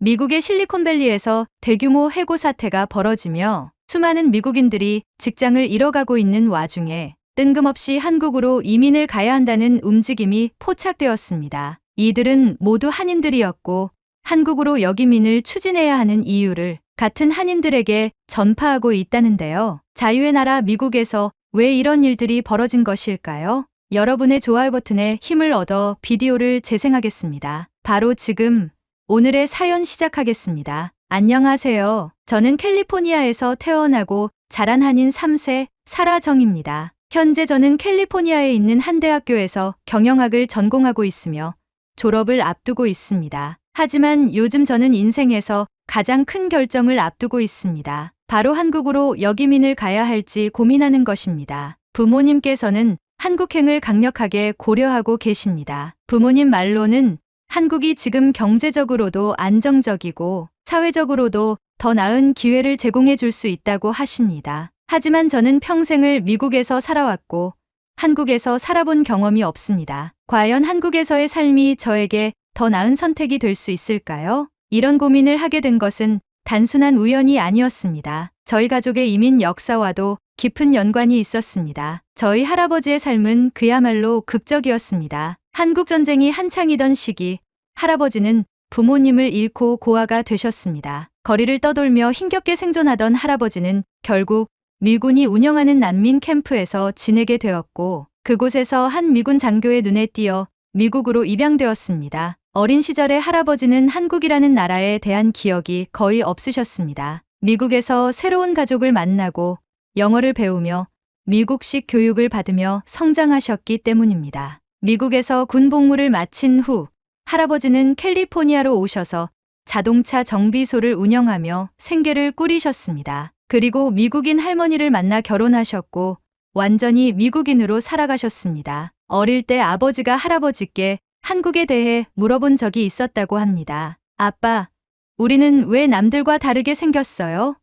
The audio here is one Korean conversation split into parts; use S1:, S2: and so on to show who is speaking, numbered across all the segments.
S1: 미국의 실리콘밸리에서 대규모 해고 사태가 벌어지며 수많은 미국인들이 직장을 잃어가고 있는 와중에 뜬금없이 한국으로 이민을 가야 한다는 움직임이 포착되었습니다. 이들은 모두 한인들이었고 한국으로 역이민을 추진해야 하는 이유를 같은 한인들에게 전파하고 있다는데요. 자유의 나라 미국에서 왜 이런 일들이 벌어진 것일까요? 여러분의 좋아요 버튼에 힘을 얻어 비디오를 재생하겠습니다. 바로 지금 오늘의 사연 시작하겠습니다. 안녕하세요. 저는 캘리포니아에서 태어나고 자란 한인 3세 사라정입니다. 현재 저는 캘리포니아에 있는 한 대학교에서 경영학을 전공하고 있으며 졸업을 앞두고 있습니다. 하지만 요즘 저는 인생에서 가장 큰 결정을 앞두고 있습니다. 바로 한국으로 역이민을 가야 할지 고민하는 것입니다. 부모님께서는 한국행을 강력하게 고려하고 계십니다. 부모님 말로는 한국이 지금 경제적으로도 안정적이고 사회적으로도 더 나은 기회를 제공해 줄 수 있다고 하십니다. 하지만 저는 평생을 미국에서 살아왔고 한국에서 살아본 경험이 없습니다. 과연 한국에서의 삶이 저에게 더 나은 선택이 될 수 있을까요? 이런 고민을 하게 된 것은 단순한 우연이 아니었습니다. 저희 가족의 이민 역사와도 깊은 연관이 있었습니다. 저희 할아버지의 삶은 그야말로 극적이었습니다. 한국전쟁이 한창이던 시기, 할아버지는 부모님을 잃고 고아가 되셨습니다. 거리를 떠돌며 힘겹게 생존하던 할아버지는 결국 미군이 운영하는 난민 캠프에서 지내게 되었고 그곳에서 한 미군 장교의 눈에 띄어 미국으로 입양되었습니다. 어린 시절에 할아버지는 한국이라는 나라에 대한 기억이 거의 없으셨습니다. 미국에서 새로운 가족을 만나고 영어를 배우며 미국식 교육을 받으며 성장하셨기 때문입니다. 미국에서 군 복무를 마친 후 할아버지는 캘리포니아로 오셔서 자동차 정비소를 운영하며 생계를 꾸리셨습니다. 그리고 미국인 할머니를 만나 결혼하셨고 완전히 미국인으로 살아가셨습니다. 어릴 때 아버지가 할아버지께 한국에 대해 물어본 적이 있었다고 합니다. 아빠, 우리는 왜 남들과 다르게 생겼어요?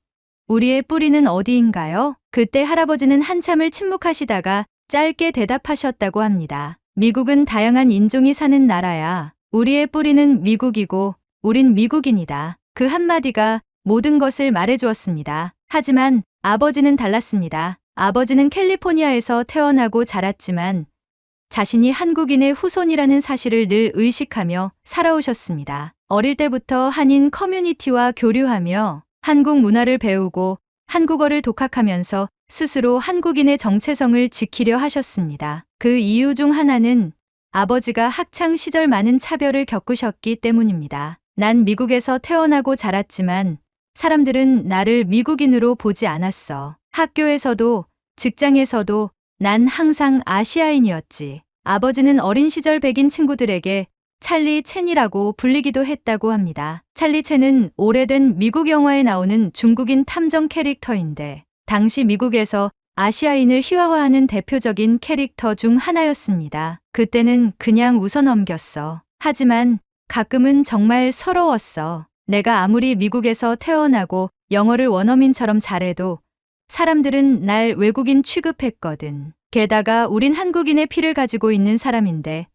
S1: 우리의 뿌리는 어디인가요? 그때 할아버지는 한참을 침묵하시다가 짧게 대답하셨다고 합니다. 미국은 다양한 인종이 사는 나라야. 우리의 뿌리는 미국이고 우린 미국인이다. 그 한마디가 모든 것을 말해주었습니다. 하지만 아버지는 달랐습니다. 아버지는 캘리포니아에서 태어나고 자랐지만 자신이 한국인의 후손이라는 사실을 늘 의식하며 살아오셨습니다. 어릴 때부터 한인 커뮤니티와 교류하며 한국 문화를 배우고 한국어를 독학하면서 스스로 한국인의 정체성을 지키려 하셨습니다. 그 이유 중 하나는 아버지가 학창 시절 많은 차별을 겪으셨기 때문입니다. 난 미국에서 태어나고 자랐지만 사람들은 나를 미국인으로 보지 않았어. 학교에서도 직장에서도 난 항상 아시아인이었지. 아버지는 어린 시절 백인 친구들에게 찰리 첸이라고 불리기도 했다고 합니다. 찰리 첸은 오래된 미국 영화에 나오는 중국인 탐정 캐릭터인데 당시 미국에서 아시아인을 희화화하는 대표적인 캐릭터 중 하나였습니다. 그때는 그냥 웃어 넘겼어. 하지만 가끔은 정말 서러웠어. 내가 아무리 미국에서 태어나고 영어를 원어민처럼 잘해도 사람들은 날 외국인 취급했거든. 게다가 우린 한국인의 피를 가지고 있는 사람인데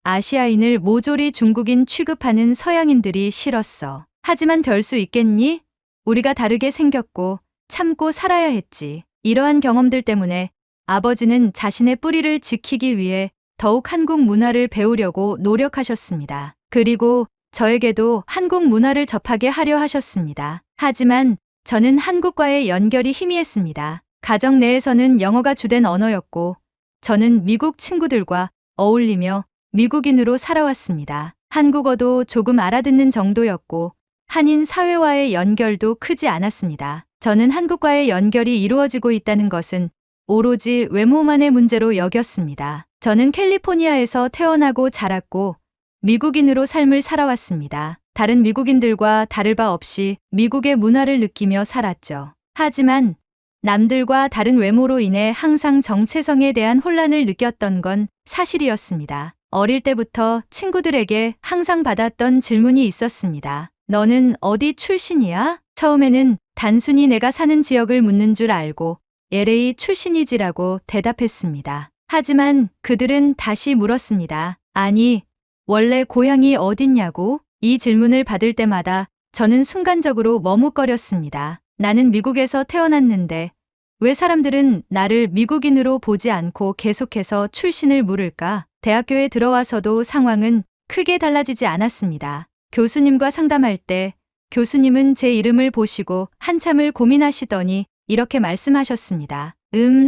S1: 아시아인을 모조리 중국인 취급하는 서양인들이 싫었어. 하지만 별 수 있겠니? 우리가 다르게 생겼고 참고 살아야 했지. 이러한 경험들 때문에 아버지는 자신의 뿌리를 지키기 위해 더욱 한국 문화를 배우려고 노력하셨습니다. 그리고 저에게도 한국 문화를 접하게 하려 하셨습니다. 하지만 저는 한국과의 연결이 희미했습니다. 가정 내에서는 영어가 주된 언어였고 저는 미국 친구들과 어울리며 미국인으로 살아왔습니다. 한국어도 조금 알아듣는 정도였고 한인 사회와의 연결도 크지 않았습니다. 저는 한국과의 연결이 이루어지고 있다는 것은 오로지 외모만의 문제로 여겼습니다. 저는 캘리포니아에서 태어나고 자랐고 미국인으로 삶을 살아왔습니다. 다른 미국인들과 다를 바 없이 미국의 문화를 느끼며 살았죠. 하지만 남들과 다른 외모로 인해 항상 정체성에 대한 혼란을 느꼈던 건 사실이었습니다. 어릴 때부터 친구들에게 항상 받았던 질문이 있었습니다. 너는 어디 출신이야? 처음에는 단순히 내가 사는 지역을 묻는 줄 알고 LA 출신이지라고 대답했습니다. 하지만 그들은 다시 물었습니다. 아니, 원래 고향이 어딨냐고? 이 질문을 받을 때마다 저는 순간적으로 머뭇거렸습니다. 나는 미국에서 태어났는데 왜 사람들은 나를 미국인으로 보지 않고 계속해서 출신을 물을까? 대학교에 들어와서도 상황은 크게 달라지지 않았습니다. 교수님과 상담할 때 교수님은 제 이름을 보시고 한참을 고민하시더니 이렇게 말씀하셨습니다.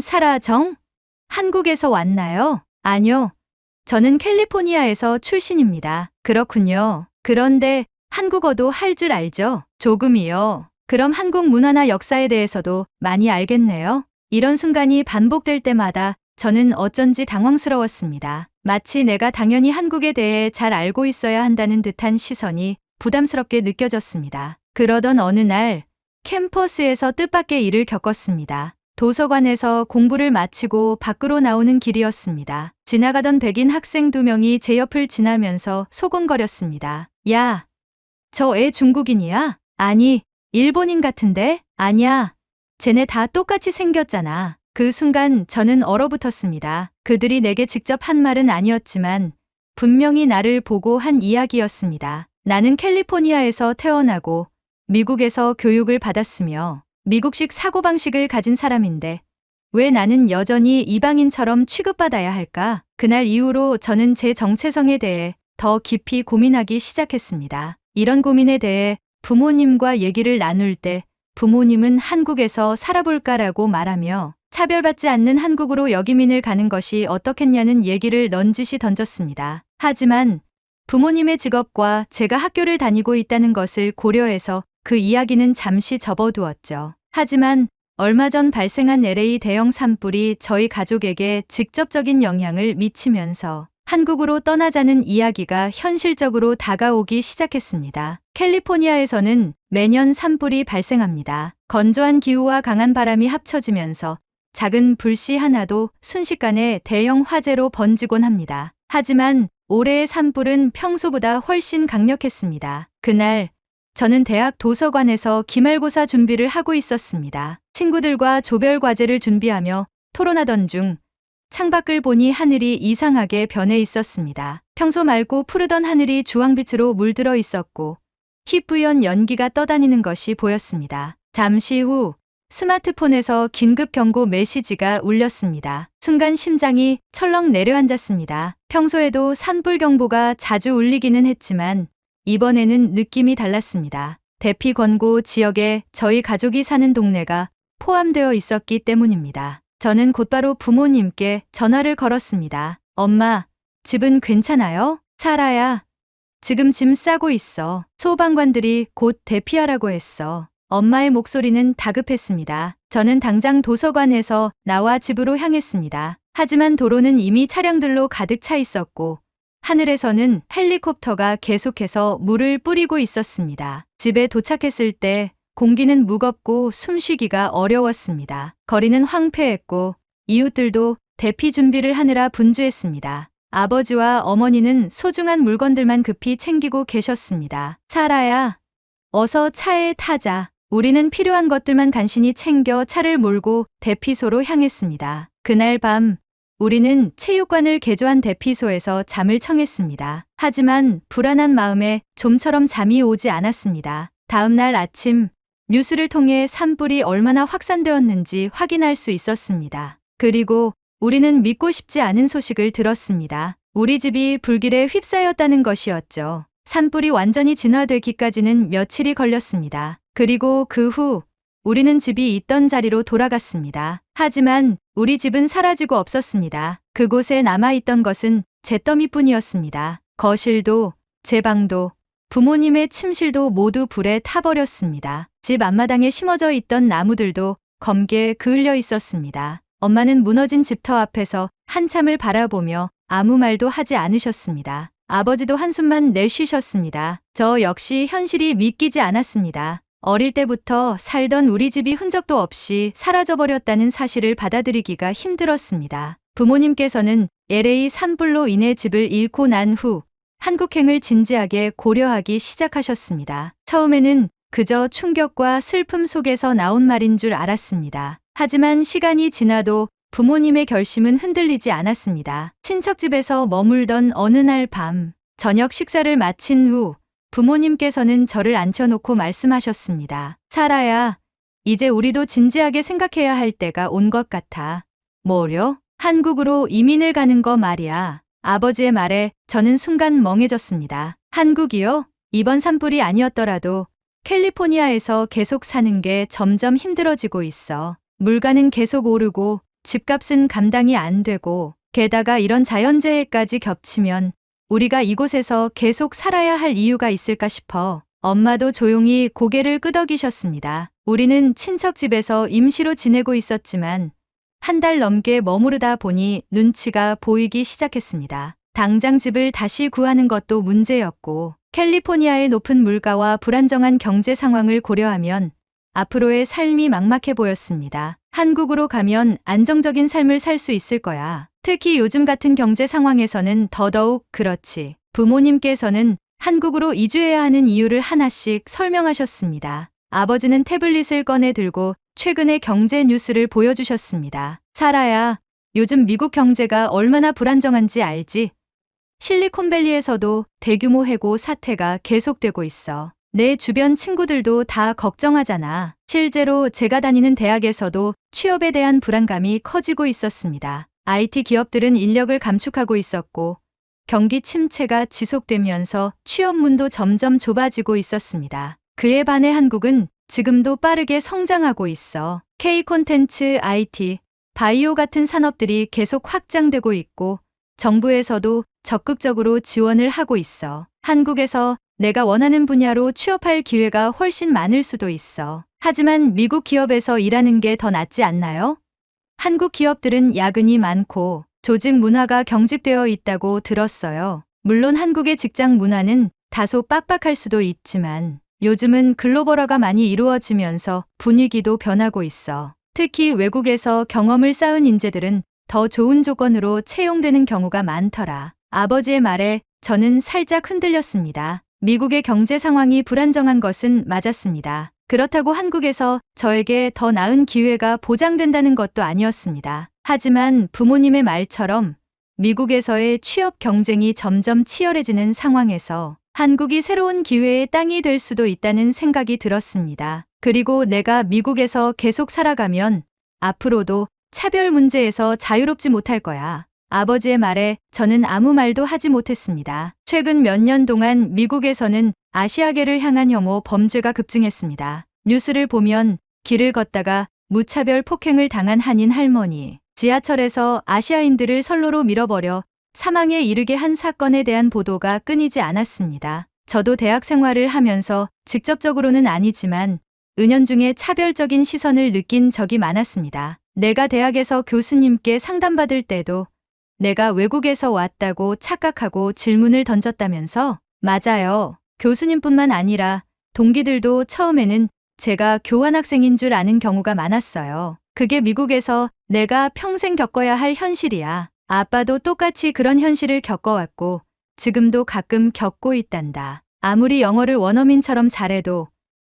S1: 사라정? 한국에서 왔나요? 아니요. 저는 캘리포니아에서 출신입니다. 그렇군요. 그런데 한국어도 할 줄 알죠? 조금이요. 그럼 한국 문화나 역사에 대해서도 많이 알겠네요. 이런 순간이 반복될 때마다 저는 어쩐지 당황스러웠습니다. 마치 내가 당연히 한국에 대해 잘 알고 있어야 한다는 듯한 시선이 부담스럽게 느껴졌습니다. 그러던 어느 날 캠퍼스에서 뜻밖의 일을 겪었습니다. 도서관에서 공부를 마치고 밖으로 나오는 길이었습니다. 지나가던 백인 학생 2명이 제 옆을 지나면서 소곤거렸습니다. 야, 저 애 중국인이야? 아니, 일본인 같은데? 아니야. 쟤네 다 똑같이 생겼잖아. 그 순간 저는 얼어붙었습니다. 그들이 내게 직접 한 말은 아니었지만 분명히 나를 보고 한 이야기였습니다. 나는 캘리포니아에서 태어나고 미국에서 교육을 받았으며 미국식 사고방식을 가진 사람인데 왜 나는 여전히 이방인처럼 취급받아야 할까? 그날 이후로 저는 제 정체성에 대해 더 깊이 고민하기 시작했습니다. 이런 고민에 대해 부모님과 얘기를 나눌 때 부모님은 한국에서 살아볼까라고 말하며 차별받지 않는 한국으로 여기민을 가는 것이 어떻겠냐는 얘기를 넌지시 던졌습니다. 하지만 부모님의 직업과 제가 학교를 다니고 있다는 것을 고려해서 그 이야기는 잠시 접어두었죠. 하지만 얼마 전 발생한 LA 대형 산불이 저희 가족에게 직접적인 영향을 미치면서 한국으로 떠나자는 이야기가 현실적으로 다가오기 시작했습니다. 캘리포니아에서는 매년 산불이 발생합니다. 건조한 기후와 강한 바람이 합쳐지면서 작은 불씨 하나도 순식간에 대형 화재로 번지곤 합니다. 하지만 올해의 산불은 평소보다 훨씬 강력했습니다. 그날 저는 대학 도서관에서 기말고사 준비를 하고 있었습니다. 친구들과 조별 과제를 준비하며 토론하던 중 창밖을 보니 하늘이 이상하게 변해 있었습니다. 평소 맑고 푸르던 하늘이 주황빛으로 물들어 있었고 희뿌연 연기가 떠다니는 것이 보였습니다. 잠시 후 스마트폰에서 긴급 경고 메시지가 울렸습니다. 순간 심장이 철렁 내려앉았습니다. 평소에도 산불 경보가 자주 울리기는 했지만 이번에는 느낌이 달랐습니다. 대피 권고 지역에 저희 가족이 사는 동네가 포함되어 있었기 때문입니다. 저는 곧바로 부모님께 전화를 걸었습니다. 엄마, 집은 괜찮아요? 사라야, 지금 짐 싸고 있어. 소방관들이 곧 대피하라고 했어. 엄마의 목소리는 다급했습니다. 저는 당장 도서관에서 나와 집으로 향했습니다. 하지만 도로는 이미 차량들로 가득 차 있었고 하늘에서는 헬리콥터가 계속해서 물을 뿌리고 있었습니다. 집에 도착했을 때 공기는 무겁고 숨쉬기가 어려웠습니다. 거리는 황폐했고 이웃들도 대피 준비를 하느라 분주했습니다. 아버지와 어머니는 소중한 물건들만 급히 챙기고 계셨습니다. 사라야, 어서 차에 타자. 우리는 필요한 것들만 간신히 챙겨 차를 몰고 대피소로 향했습니다. 그날 밤 우리는 체육관을 개조한 대피소에서 잠을 청했습니다. 하지만 불안한 마음에 좀처럼 잠이 오지 않았습니다. 다음 날 아침 뉴스를 통해 산불이 얼마나 확산되었는지 확인할 수 있었습니다. 그리고 우리는 믿고 싶지 않은 소식을 들었습니다. 우리 집이 불길에 휩싸였다는 것이었죠. 산불이 완전히 진화되기까지는 며칠이 걸렸습니다. 그리고 그 후 우리는 집이 있던 자리로 돌아갔습니다. 하지만 우리 집은 사라지고 없었습니다. 그곳에 남아있던 것은 잿더미뿐이었습니다. 거실도, 제 방도, 부모님의 침실도 모두 불에 타버렸습니다. 집 앞마당에 심어져 있던 나무들도 검게 그을려 있었습니다. 엄마는 무너진 집터 앞에서 한참을 바라보며 아무 말도 하지 않으셨습니다. 아버지도 한숨만 내쉬셨습니다. 저 역시 현실이 믿기지 않았습니다. 어릴 때부터 살던 우리 집이 흔적도 없이 사라져버렸다는 사실을 받아들이기가 힘들었습니다. 부모님께서는 LA 산불로 인해 집을 잃고 난 후 한국행을 진지하게 고려하기 시작하셨습니다. 처음에는 그저 충격과 슬픔 속에서 나온 말인 줄 알았습니다. 하지만 시간이 지나도 부모님의 결심은 흔들리지 않았습니다. 친척집에서 머물던 어느 날 밤, 저녁 식사를 마친 후 부모님께서는 저를 앉혀놓고 말씀하셨습니다. 사라야, 이제 우리도 진지하게 생각해야 할 때가 온 것 같아. 뭐려? 한국으로 이민을 가는 거 말이야. 아버지의 말에 저는 순간 멍해졌습니다. 한국이요? 이번 산불이 아니었더라도 캘리포니아에서 계속 사는 게 점점 힘들어지고 있어. 물가는 계속 오르고 집값은 감당이 안 되고 게다가 이런 자연재해까지 겹치면 우리가 이곳에서 계속 살아야 할 이유가 있을까 싶어. 엄마도 조용히 고개를 끄덕이셨습니다. 우리는 친척 집에서 임시로 지내고 있었지만 한 달 넘게 머무르다 보니 눈치가 보이기 시작했습니다. 당장 집을 다시 구하는 것도 문제였고 캘리포니아의 높은 물가와 불안정한 경제 상황을 고려하면 앞으로의 삶이 막막해 보였습니다. 한국으로 가면 안정적인 삶을 살 수 있을 거야. 특히 요즘 같은 경제 상황에서는 더더욱 그렇지. 부모님께서는 한국으로 이주해야 하는 이유를 하나씩 설명하셨습니다. 아버지는 태블릿을 꺼내 들고 최근의 경제 뉴스를 보여주셨습니다. 사라야, 요즘 미국 경제가 얼마나 불안정한지 알지? 실리콘밸리에서도 대규모 해고 사태가 계속되고 있어. 내 주변 친구들도 다 걱정하잖아. 실제로 제가 다니는 대학에서도 취업에 대한 불안감이 커지고 있었습니다. IT 기업들은 인력을 감축하고 있었고 경기 침체가 지속되면서 취업문도 점점 좁아지고 있었습니다. 그에 반해 한국은 지금도 빠르게 성장하고 있어. K 콘텐츠, IT, 바이오 같은 산업들이 계속 확장되고 있고 정부에서도 적극적으로 지원을 하고 있어. 한국에서 내가 원하는 분야로 취업할 기회가 훨씬 많을 수도 있어. 하지만 미국 기업에서 일하는 게 더 낫지 않나요? 한국 기업들은 야근이 많고 조직 문화가 경직되어 있다고 들었어요. 물론 한국의 직장 문화는 다소 빡빡할 수도 있지만 요즘은 글로벌화가 많이 이루어지면서 분위기도 변하고 있어. 특히 외국에서 경험을 쌓은 인재들은 더 좋은 조건으로 채용되는 경우가 많더라. 아버지의 말에 저는 살짝 흔들렸습니다. 미국의 경제 상황이 불안정한 것은 맞았습니다. 그렇다고 한국에서 저에게 더 나은 기회가 보장된다는 것도 아니었습니다. 하지만 부모님의 말처럼 미국에서의 취업 경쟁이 점점 치열해지는 상황에서 한국이 새로운 기회의 땅이 될 수도 있다는 생각이 들었습니다. 그리고 내가 미국에서 계속 살아가면 앞으로도 차별 문제에서 자유롭지 못할 거야. 아버지의 말에 저는 아무 말도 하지 못했습니다. 최근 몇 년 동안 미국에서는 아시아계를 향한 혐오 범죄가 급증했습니다. 뉴스를 보면 길을 걷다가 무차별 폭행을 당한 한인 할머니, 지하철에서 아시아인들을 선로로 밀어버려 사망에 이르게 한 사건에 대한 보도가 끊이지 않았습니다. 저도 대학 생활을 하면서 직접적으로는 아니지만 은연중에 차별적인 시선을 느낀 적이 많았습니다. 내가 대학에서 교수님께 상담받을 때도 내가 외국에서 왔다고 착각하고 질문을 던졌다면서? 맞아요. 교수님뿐만 아니라 동기들도 처음에는 제가 교환학생인 줄 아는 경우가 많았어요. 그게 미국에서 내가 평생 겪어야 할 현실이야. 아빠도 똑같이 그런 현실을 겪어왔고 지금도 가끔 겪고 있단다. 아무리 영어를 원어민처럼 잘해도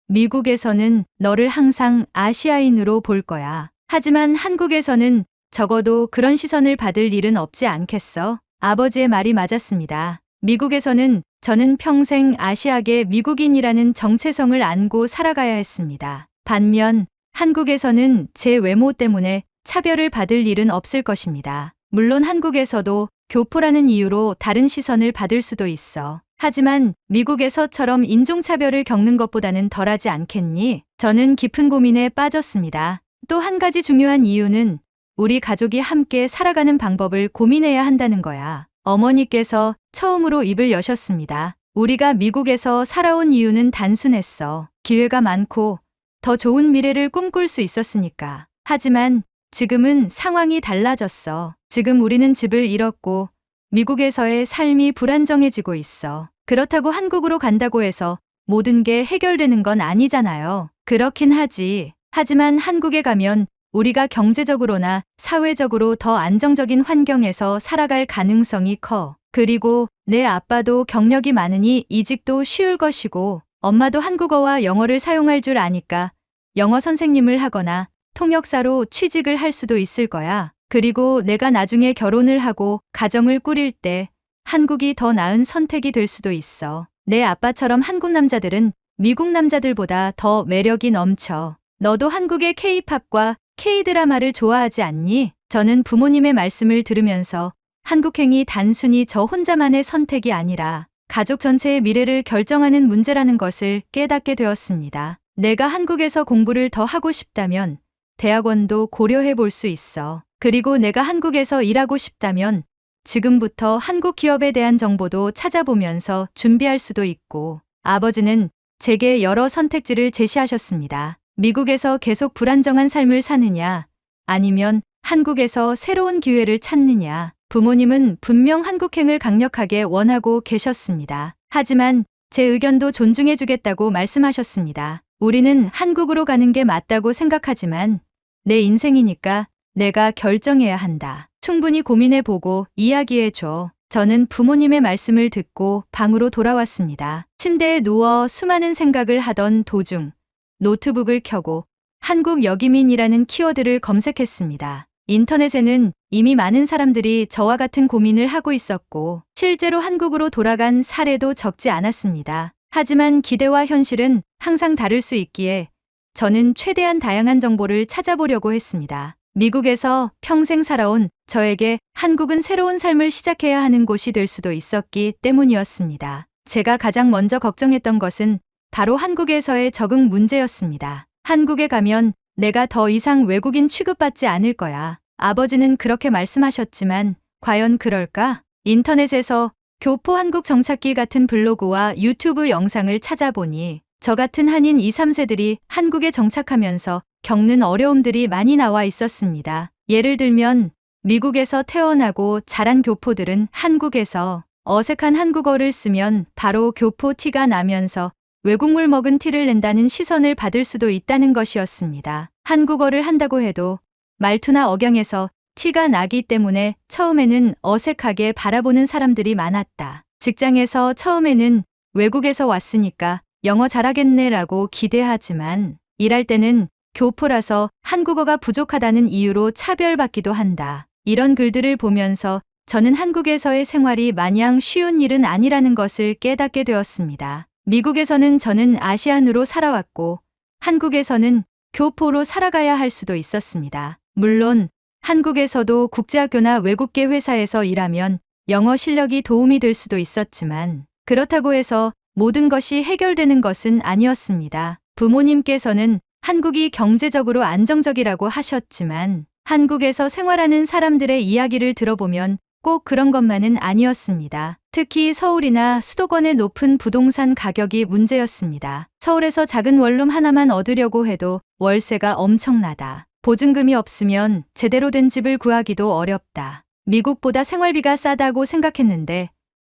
S1: 미국에서는 너를 항상 아시아인으로 볼 거야. 하지만 한국에서는 적어도 그런 시선을 받을 일은 없지 않겠어? 아버지의 말이 맞았습니다. 미국에서는 저는 평생 아시아계 미국인이라는 정체성을 안고 살아가야 했습니다. 반면 한국에서는 제 외모 때문에 차별을 받을 일은 없을 것입니다. 물론 한국에서도 교포라는 이유로 다른 시선을 받을 수도 있어. 하지만 미국에서처럼 인종차별을 겪는 것보다는 덜하지 않겠니? 저는 깊은 고민에 빠졌습니다. 또 한 가지 중요한 이유는 우리 가족이 함께 살아가는 방법을 고민해야 한다는 거야. 어머니께서 처음으로 입을 여셨습니다. 우리가 미국에서 살아온 이유는 단순했어. 기회가 많고 더 좋은 미래를 꿈꿀 수 있었으니까. 하지만 지금은 상황이 달라졌어. 지금 우리는 집을 잃었고 미국에서의 삶이 불안정해지고 있어. 그렇다고 한국으로 간다고 해서 모든 게 해결되는 건 아니잖아요. 그렇긴 하지. 하지만 한국에 가면 우리가 경제적으로나 사회적으로 더 안정적인 환경에서 살아갈 가능성이 커. 그리고 내 아빠도 경력이 많으니 이직도 쉬울 것이고 엄마도 한국어와 영어를 사용할 줄 아니까 영어 선생님을 하거나 통역사로 취직을 할 수도 있을 거야. 그리고 내가 나중에 결혼을 하고 가정을 꾸릴 때 한국이 더 나은 선택이 될 수도 있어. 내 아빠처럼 한국 남자들은 미국 남자들보다 더 매력이 넘쳐. 너도 한국의 K-팝과 K-드라마를 좋아하지 않니? 저는 부모님의 말씀을 들으면서 한국행이 단순히 저 혼자만의 선택이 아니라 가족 전체의 미래를 결정하는 문제라는 것을 깨닫게 되었습니다. 내가 한국에서 공부를 더 하고 싶다면 대학원도 고려해 볼 수 있어. 그리고 내가 한국에서 일하고 싶다면 지금부터 한국 기업에 대한 정보도 찾아보면서 준비할 수도 있고. 아버지는 제게 여러 선택지를 제시하셨습니다. 미국에서 계속 불안정한 삶을 사느냐, 아니면 한국에서 새로운 기회를 찾느냐. 부모님은 분명 한국행을 강력하게 원하고 계셨습니다. 하지만 제 의견도 존중해 주겠다고 말씀하셨습니다. 우리는 한국으로 가는 게 맞다고 생각하지만 내 인생이니까 내가 결정해야 한다. 충분히 고민해보고 이야기해줘. 저는 부모님의 말씀을 듣고 방으로 돌아왔습니다. 침대에 누워 수많은 생각을 하던 도중 노트북을 켜고 한국 여기민이라는 키워드를 검색했습니다. 인터넷에는 이미 많은 사람들이 저와 같은 고민을 하고 있었고 실제로 한국으로 돌아간 사례도 적지 않았습니다. 하지만 기대와 현실은 항상 다를 수 있기에 저는 최대한 다양한 정보를 찾아보려고 했습니다. 미국에서 평생 살아온 저에게 한국은 새로운 삶을 시작해야 하는 곳이 될 수도 있었기 때문이었습니다. 제가 가장 먼저 걱정했던 것은 바로 한국에서의 적응 문제였습니다. 한국에 가면 내가 더 이상 외국인 취급받지 않을 거야. 아버지는 그렇게 말씀하셨지만 과연 그럴까? 인터넷에서 교포 한국 정착기 같은 블로그와 유튜브 영상을 찾아보니 저 같은 한인 2, 3세들이 한국에 정착하면서 겪는 어려움들이 많이 나와 있었습니다. 예를 들면 미국에서 태어나고 자란 교포들은 한국에서 어색한 한국어를 쓰면 바로 교포 티가 나면서 외국물 먹은 티를 낸다는 시선을 받을 수도 있다는 것이었습니다. 한국어를 한다고 해도 말투나 억양에서 티가 나기 때문에 처음에는 어색하게 바라보는 사람들이 많았다. 직장에서 처음에는 외국에서 왔으니까 영어 잘하겠네라고 기대하지만 일할 때는 교포라서 한국어가 부족하다는 이유로 차별받기도 한다. 이런 글들을 보면서 저는 한국에서의 생활이 마냥 쉬운 일은 아니라는 것을 깨닫게 되었습니다. 미국에서는 저는 아시안으로 살아왔고 한국에서는 교포로 살아가야 할 수도 있었습니다. 물론 한국에서도 국제학교나 외국계 회사에서 일하면 영어 실력이 도움이 될 수도 있었지만 그렇다고 해서 모든 것이 해결되는 것은 아니었습니다. 부모님께서는 한국이 경제적으로 안정적이라고 하셨지만 한국에서 생활하는 사람들의 이야기를 들어보면 꼭 그런 것만은 아니었습니다. 특히 서울이나 수도권의 높은 부동산 가격이 문제였습니다. 서울에서 작은 원룸 하나만 얻으려고 해도 월세가 엄청나다. 보증금이 없으면 제대로 된 집을 구하기도 어렵다. 미국보다 생활비가 싸다고 생각했는데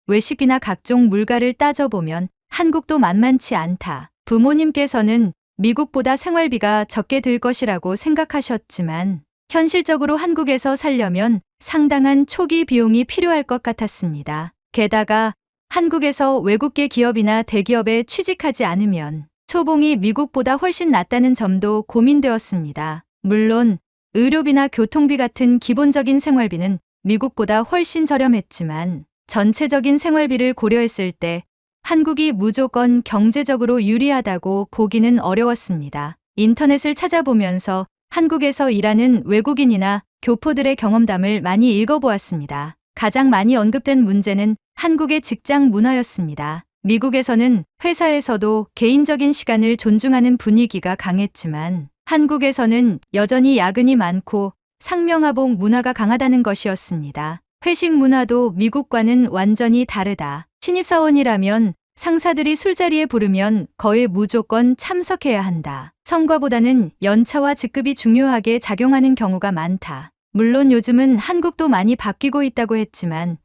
S1: 외식비나 각종 물가를 따져보면 한국도 만만치 않다. 부모님께서는 미국보다 생활비가 적게 들 것이라고 생각하셨지만 현실적으로 한국에서 살려면 상당한 초기 비용이 필요할 것 같았습니다. 게다가 한국에서 외국계 기업이나 대기업에 취직하지 않으면 초봉이 미국보다 훨씬 낮다는 점도 고민되었습니다. 물론 의료비나 교통비 같은 기본적인 생활비는 미국보다 훨씬 저렴했지만 전체적인 생활비를 고려했을 때 한국이 무조건 경제적으로 유리하다고 보기는 어려웠습니다. 인터넷을 찾아보면서 한국에서 일하는 외국인이나 교포들의 경험담을 많이 읽어보았습니다. 가장 많이 언급된 문제는 한국의 직장 문화였습니다. 미국에서는 회사에서도 개인적인 시간을 존중하는 분위기가 강했지만 한국에서는 여전히 야근이 많고 상명하복 문화가 강하다는 것이었습니다. 회식 문화도 미국과는 완전히 다르다. 신입사원이라면 상사들이 술자리에 부르면 거의 무조건 참석해야 한다. 성과보다는 연차와 직급이 중요하게 작용하는 경우가 많다. 물론 요즘은 한국도 많이 바뀌고 있다고 했지만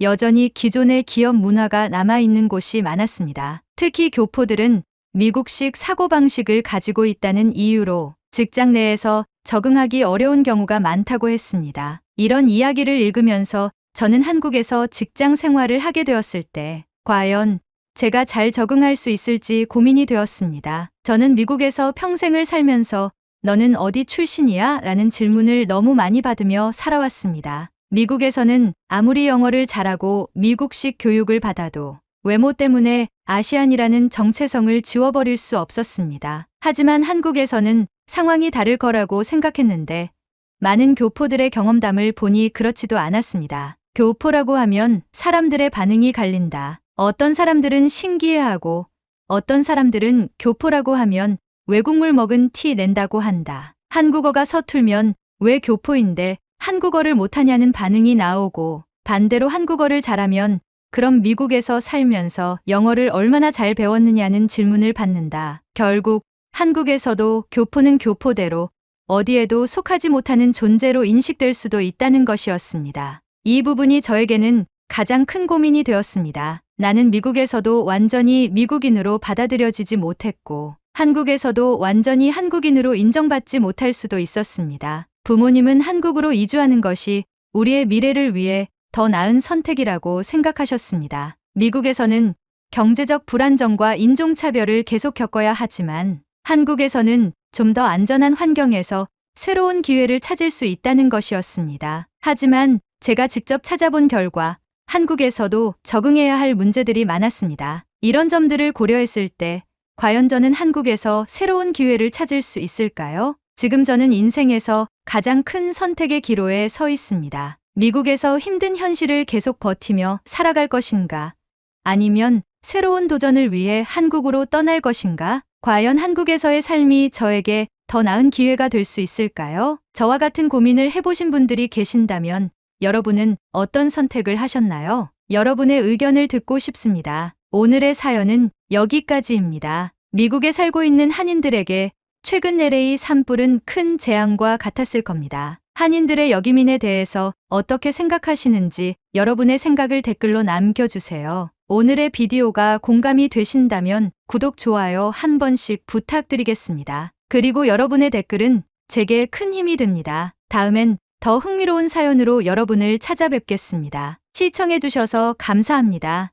S1: 여전히 기존의 기업 문화가 남아있는 곳이 많았습니다. 특히 교포들은 미국식 사고방식을 가지고 있다는 이유로 직장 내에서 적응하기 어려운 경우가 많다고 했습니다. 이런 이야기를 읽으면서 저는 한국에서 직장 생활을 하게 되었을 때 과연 제가 잘 적응할 수 있을지 고민이 되었습니다. 저는 미국에서 평생을 살면서 너는 어디 출신이야? 라는 질문을 너무 많이 받으며 살아왔습니다. 미국에서는 아무리 영어를 잘하고 미국식 교육을 받아도 외모 때문에 아시안이라는 정체성을 지워버릴 수 없었습니다. 하지만 한국에서는 상황이 다를 거라고 생각했는데 많은 교포들의 경험담을 보니 그렇지도 않았습니다. 교포라고 하면 사람들의 반응이 갈린다. 어떤 사람들은 신기해하고 어떤 사람들은 교포라고 하면 외국물 먹은 티 낸다고 한다. 한국어가 서툴면 왜 교포인데 한국어를 못하냐는 반응이 나오고 반대로 한국어를 잘하면 그럼 미국에서 살면서 영어를 얼마나 잘 배웠느냐는 질문을 받는다. 결국 한국에서도 교포는 교포대로 어디에도 속하지 못하는 존재로 인식될 수도 있다는 것이었습니다. 이 부분이 저에게는 가장 큰 고민이 되었습니다. 나는 미국에서도 완전히 미국인으로 받아들여지지 못했고 한국에서도 완전히 한국인으로 인정받지 못할 수도 있었습니다. 부모님은 한국으로 이주하는 것이 우리의 미래를 위해 더 나은 선택이라고 생각하셨습니다. 미국에서는 경제적 불안정과 인종차별을 계속 겪어야 하지만 한국에서는 좀 더 안전한 환경에서 새로운 기회를 찾을 수 있다는 것이었습니다. 하지만 제가 직접 찾아본 결과 한국에서도 적응해야 할 문제들이 많았습니다. 이런 점들을 고려했을 때 과연 저는 한국에서 새로운 기회를 찾을 수 있을까요? 지금 저는 인생에서 가장 큰 선택의 기로에 서 있습니다. 미국에서 힘든 현실을 계속 버티며 살아갈 것인가? 아니면 새로운 도전을 위해 한국으로 떠날 것인가? 과연 한국에서의 삶이 저에게 더 나은 기회가 될 수 있을까요? 저와 같은 고민을 해보신 분들이 계신다면 여러분은 어떤 선택을 하셨나요? 여러분의 의견을 듣고 싶습니다. 오늘의 사연은 여기까지입니다. 미국에 살고 있는 한인들에게 최근 LA 산불은 큰 재앙과 같았을 겁니다. 한인들의 여기민에 대해서 어떻게 생각하시는지 여러분의 생각을 댓글로 남겨주세요. 오늘의 비디오가 공감이 되신다면 구독, 좋아요 한 번씩 부탁드리겠습니다. 그리고 여러분의 댓글은 제게 큰 힘이 됩니다. 다음엔 더 흥미로운 사연으로 여러분을 찾아뵙겠습니다. 시청해주셔서 감사합니다.